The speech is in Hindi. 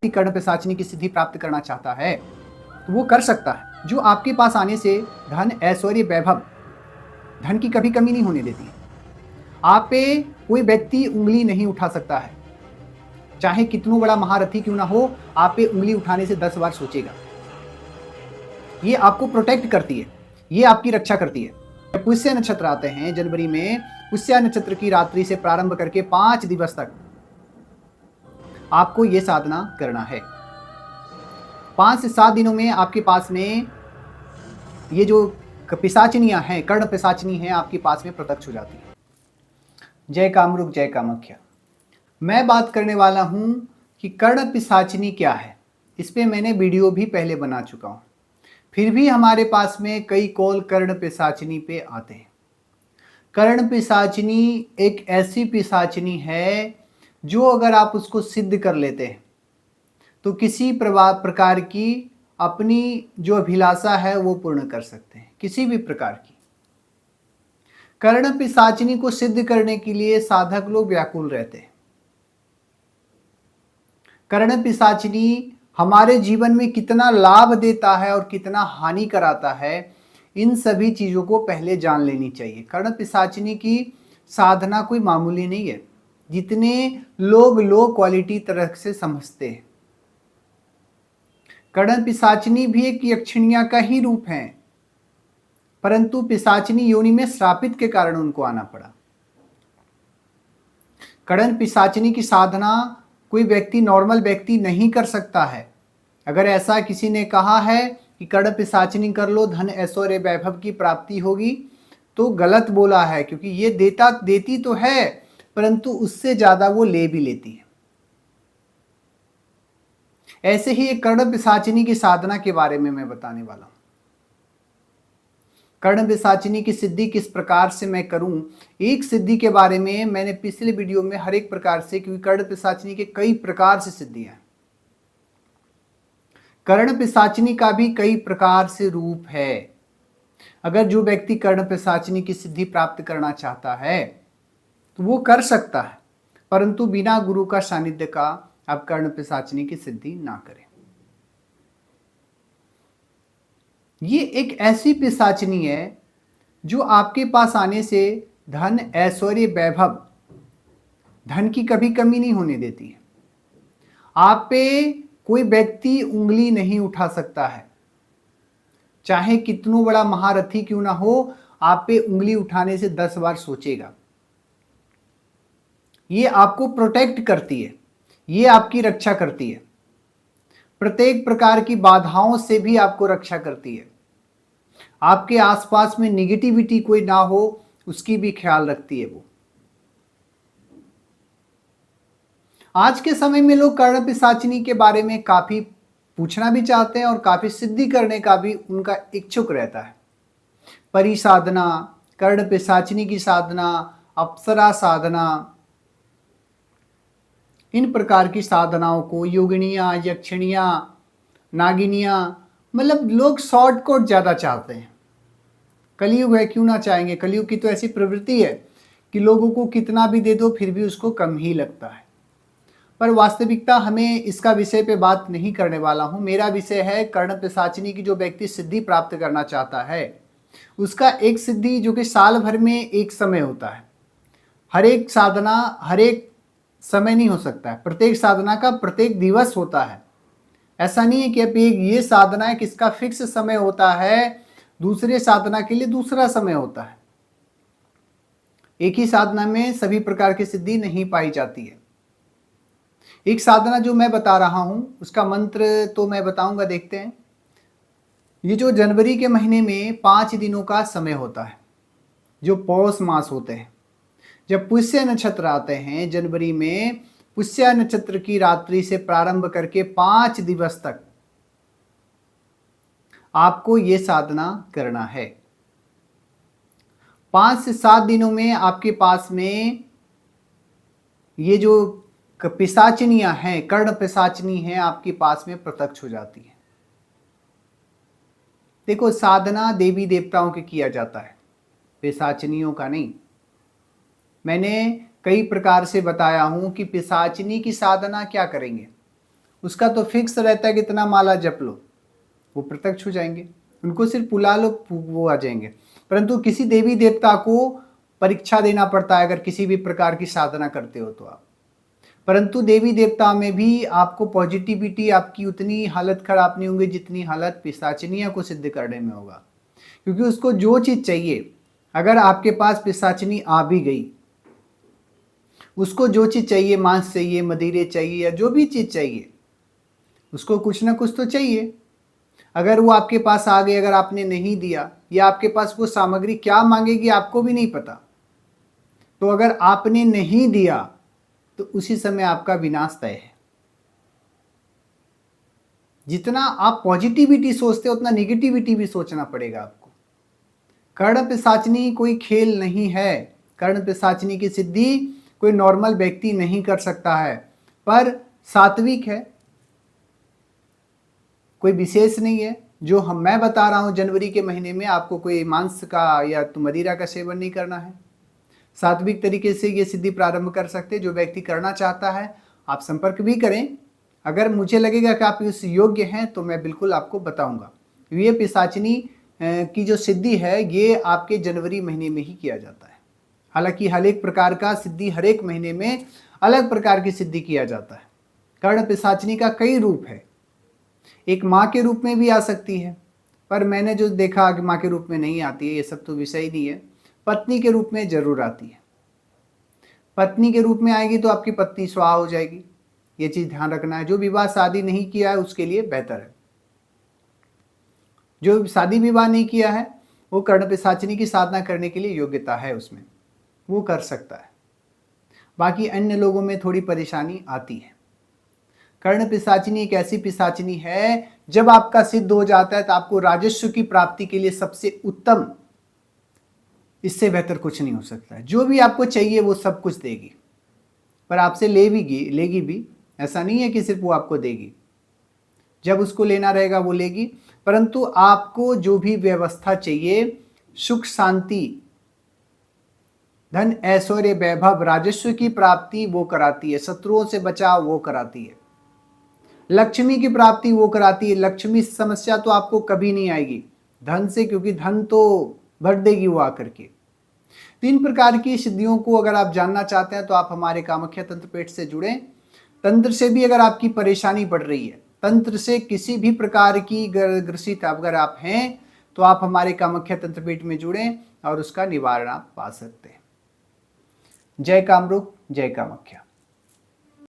कर्ण पिशाचिनी की सिद्धि प्राप्त करना चाहता है तो वो कर सकता है। जो आपके पास आने से धन, ऐश्वर्य, वैभव, धन की कभी कमी नहीं होने देती है। आप पे कोई व्यक्ति उंगली नहीं उठा सकता है, चाहे कितना बड़ा महारथी क्यों ना हो, आप पे उंगली उठाने से 10 बार सोचेगा। ये आपको प्रोटेक्ट करती है, ये आपकी रक्षा करती है। पुष्य नक्षत्र आते हैं जनवरी में, पुष्य नक्षत्र की रात्रि से प्रारंभ करके 5 दिवस तक आपको ये साधना करना है। 5 से 7 दिनों में आपके पास में ये जो पिशाचिनियां हैं, कर्ण पिशाचिनी हैं, आपके पास में प्रत्यक्ष हो जाती है। जय कामरूप, जय कामाख्या। मैं बात करने वाला हूं कि कर्ण पिशाचिनी क्या है। इस पे मैंने वीडियो भी पहले बना चुका हूं, फिर भी हमारे पास में कई कॉल कर्ण पिशाचिनी पे आते हैं। कर्ण पिशाचिनी एक ऐसी पिशाचिनी है जो अगर आप उसको सिद्ध कर लेते हैं तो किसी प्रकार की अपनी जो अभिलाषा है वो पूर्ण कर सकते हैं, किसी भी प्रकार की। कर्ण पिशाचिनी को सिद्ध करने के लिए साधक लोग व्याकुल रहते हैं। कर्ण पिशाचिनी हमारे जीवन में कितना लाभ देता है और कितना हानि कराता है, इन सभी चीजों को पहले जान लेनी चाहिए। कर्ण पिशाचिनी की साधना कोई मामूली नहीं है, जितने लोग लो क्वालिटी तरह से समझते हैं। कर्ण पिशाचिनी भी एक यक्षिणिया का ही रूप है, परंतु पिशाचिनी योनि में श्रापित के कारण उनको आना पड़ा। कर्ण पिशाचिनी की साधना कोई व्यक्ति, नॉर्मल व्यक्ति नहीं कर सकता है। अगर ऐसा किसी ने कहा है कि कर्ण पिशाचिनी कर लो धन, ऐश्वर्य, वैभव की प्राप्ति होगी, तो गलत बोला है, क्योंकि ये देती तो है, परंतु उससे ज्यादा वो ले भी लेती है। ऐसे ही एक कर्ण पिशाचिनी की साधना के बारे में मैं बताने वाला हूं। कर्ण पिशाचिनी की सिद्धि किस प्रकार से मैं करूं, एक सिद्धि के बारे में मैंने पिछले वीडियो में हर एक प्रकार से, क्योंकि कर्ण पिशाचिनी के कई प्रकार से सिद्धियां हैं। कर्ण पिशाचिनी का भी कई प्रकार से रूप है। अगर जो व्यक्ति कर्ण पिशाचिनी की सिद्धि प्राप्त करना चाहता है तो वो कर सकता है, परंतु बिना गुरु का सानिध्य का आप कर्ण पिशाचिनी की सिद्धि ना करें। ये एक ऐसी पिशाचिनी है जो आपके पास आने से धन, ऐश्वर्य, वैभव, धन की कभी कमी नहीं होने देती है। आप पे कोई व्यक्ति उंगली नहीं उठा सकता है, चाहे कितना बड़ा महारथी क्यों ना हो, आप पे उंगली उठाने से 10 बार सोचेगा। ये आपको प्रोटेक्ट करती है, ये आपकी रक्षा करती है। प्रत्येक प्रकार की बाधाओं से भी आपको रक्षा करती है। आपके आसपास में निगेटिविटी कोई ना हो, उसकी भी ख्याल रखती है वो। आज के समय में लोग कर्ण पिशाचिनी के बारे में काफी पूछना भी चाहते हैं और काफी सिद्धि करने का भी उनका इच्छुक रहता है। परी साधना, कर्ण पिशाचिनी की साधना, अप्सरा साधना, इन प्रकार की साधनाओं को योगिनियां, यक्षिणियां, नागिनियां, मतलब लोग शॉर्टकट ज्यादा चाहते हैं। कलयुग है, क्यों ना चाहेंगे। कलयुग की तो ऐसी प्रवृत्ति है कि लोगों को कितना भी दे दो फिर भी उसको कम ही लगता है। पर वास्तविकता, हमें इसका विषय पे बात नहीं करने वाला हूं। मेरा विषय है कर्ण पिशाचिनी की जो व्यक्ति सिद्धि प्राप्त करना चाहता है, उसका एक सिद्धि जो कि साल भर में एक समय होता है। हर एक साधना हर एक समय नहीं हो सकता है, प्रत्येक साधना का प्रत्येक दिवस होता है। ऐसा नहीं है कि अब ये साधना है कि इसका फिक्स समय होता है, दूसरे साधना के लिए दूसरा समय होता है। एक ही साधना में सभी प्रकार की सिद्धि नहीं पाई जाती है। एक साधना जो मैं बता रहा हूं उसका मंत्र तो मैं बताऊंगा, देखते हैं। ये जो जनवरी के महीने में 5 दिनों का समय होता है, जो पौष मास होते हैं, जब पुष्य नक्षत्र आते हैं जनवरी में, पुष्य नक्षत्र की रात्रि से प्रारंभ करके 5 दिवस तक आपको ये साधना करना है। 5 से 7 दिनों में आपके पास में ये जो पिशाचिनियां हैं, कर्ण पिशाचिनी हैं, आपके पास में प्रत्यक्ष हो जाती है। देखो, साधना देवी देवताओं के किया जाता है, पिशाचिनियों का नहीं। मैंने कई प्रकार से बताया हूं कि पिशाचिनी की साधना क्या करेंगे। उसका तो फिक्स रहता है कि इतना माला जप लो, वो प्रत्यक्ष हो जाएंगे। उनको सिर्फ बुला लो, वो आ जाएंगे। परंतु किसी देवी देवता को परीक्षा देना पड़ता है अगर किसी भी प्रकार की साधना करते हो तो आप। परंतु देवी देवता में भी आपको पॉजिटिविटी, आपकी उतनी हालत खराब नहीं होगी जितनी हालत पिशाचिनिया को सिद्ध करने में होगा। क्योंकि उसको जो चीज चाहिए, अगर आपके पास पिशाचिनी आ भी गई, उसको जो चीज चाहिए, मांस चाहिए, मदिरे चाहिए, या जो भी चीज चाहिए, उसको कुछ ना कुछ तो चाहिए। अगर वो आपके पास आ गई, अगर आपने नहीं दिया, या आपके पास वो सामग्री क्या मांगेगी आपको भी नहीं पता, तो अगर आपने नहीं दिया तो उसी समय आपका विनाश तय है। जितना आप पॉजिटिविटी सोचते हो उतना निगेटिविटी भी सोचना पड़ेगा आपको। कर्ण पिशाचिनी कोई खेल नहीं है। कर्ण पिशाचिनी की सिद्धि कोई नॉर्मल व्यक्ति नहीं कर सकता है, पर सात्विक है, कोई विशेष नहीं है। जो मैं बता रहा हूं, जनवरी के महीने में आपको कोई मांस का या तो मदिरा का सेवन नहीं करना है। सात्विक तरीके से ये सिद्धि प्रारंभ कर सकते हैं। जो व्यक्ति करना चाहता है आप संपर्क भी करें। अगर मुझे लगेगा कि आप इस योग्य हैं तो मैं बिल्कुल आपको बताऊंगा। ये पिशाचिनी की जो सिद्धि है ये आपके जनवरी महीने में ही किया जाता है। हालांकि हर एक प्रकार का सिद्धि हर एक महीने में अलग प्रकार की सिद्धि किया जाता है। कर्ण पिशाचिनी का कई रूप है। एक माँ के रूप में भी आ सकती है, पर मैंने जो देखा कि माँ के रूप में नहीं आती है, ये सब तो विषय ही नहीं है। पत्नी के रूप में जरूर आती है। पत्नी के रूप में आएगी तो आपकी पत्नी स्वाहा हो जाएगी, ये चीज ध्यान रखना है। जो विवाह शादी नहीं किया है उसके लिए बेहतर है। जो शादी विवाह नहीं किया है वो कर्ण पिशाचिनी की साधना करने के लिए योग्यता है, उसमें वो कर सकता है। बाकी अन्य लोगों में थोड़ी परेशानी आती है। कर्ण पिशाचिनी एक ऐसी पिशाचिनी है, जब आपका सिद्ध हो जाता है तो आपको राजस्व की प्राप्ति के लिए सबसे उत्तम, इससे बेहतर कुछ नहीं हो सकता है। जो भी आपको चाहिए वो सब कुछ देगी, पर आपसे लेगी भी। ऐसा नहीं है कि सिर्फ वो आपको देगी, जब उसको लेना रहेगा वो लेगी। परंतु आपको जो भी व्यवस्था चाहिए, सुख शांति, धन ऐश्वर्य वैभव, राजस्व की प्राप्ति वो कराती है। शत्रुओं से बचाव वो कराती है। लक्ष्मी की प्राप्ति वो कराती है। लक्ष्मी समस्या तो आपको कभी नहीं आएगी धन से, क्योंकि धन तो भर देगी वो आकर के। 3 प्रकार की सिद्धियों को अगर आप जानना चाहते हैं तो आप हमारे कामाख्या तंत्र पीठ से जुड़ें। तंत्र से भी अगर आपकी परेशानी बढ़ रही है, तंत्र से किसी भी प्रकार की ग्रसित अगर आप हैं, तो आप हमारे कामाख्या तंत्र पीठ में जुड़ें और उसका निवारण आप पा सकते हैं। जय कामरूप, जय कामाख्या।